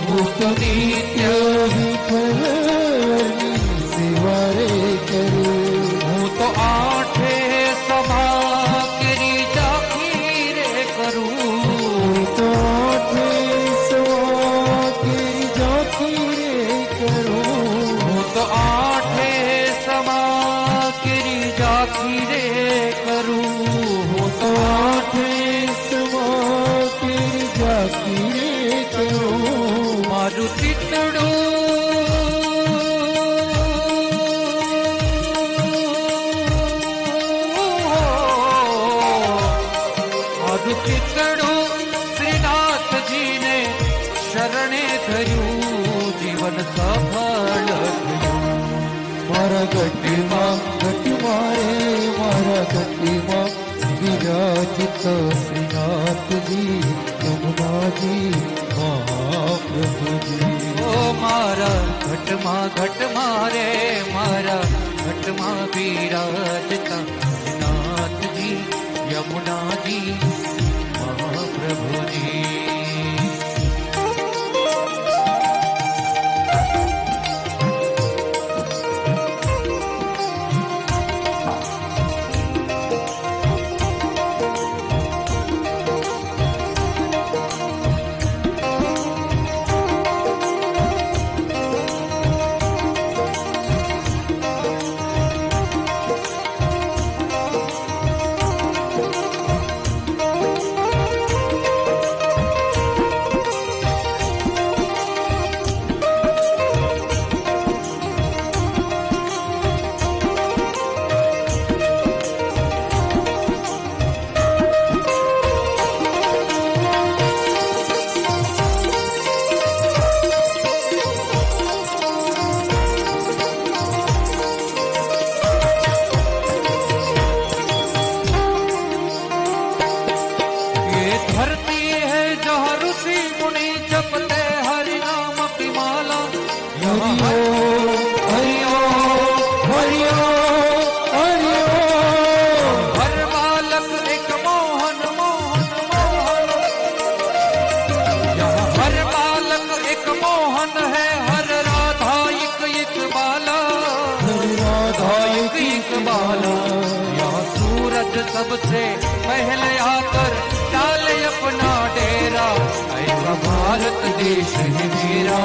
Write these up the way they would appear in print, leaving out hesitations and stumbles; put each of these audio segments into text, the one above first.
હું તો નિત્ય વિઠ્ઠલની સેવા રે કરું. હું તો આઠે સમા કેરી જાખી રે કરું. હું તો આઠે સવા કેરી જાખી રે કરું. હું તો આઠે સમા કેરી જાખી રે કરું. હું તો આઠે સવા કેરી જાખી રે કરું. મારું ચિતડું મારું ચિતડું શ્રીનાથજીને શરણે ધર્યું, જીવન સફળ થયું. મારા ગઢમાં રે મારા ગઢમાં વિરાજિત શ્રીનાથજી યમુનાજી મહાપ્રભુજી. ઓ મારા ઘટમાં રે મારા ઘટમાં વિરાજતા નાથજી યમુનાજી મહાપ્રભુજી. धरती है जहाँ ऋषि मुनि जपते हरि नाम की माला. હરિયો હરિયો हर बालक एक मोहन मोहन मोहन. यहाँ हर बालक एक मोहन है, हर राधा एक बाला. રાધા एक बाला. यहाँ सूरज सबसे पहले आकर डाले अपना डेरा. ऐसा भारत देश है मेरा,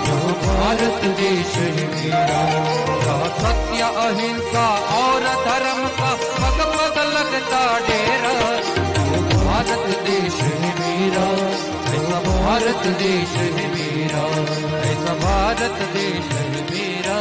यह भारत देश है मेरा. जहाँ सत्य अहिंसा और धर्म का पग पग लगता डेरा. यह भारत देश है मेरा, ऐसा भारत देश है मेरा, ऐसा भारत देश है मेरा.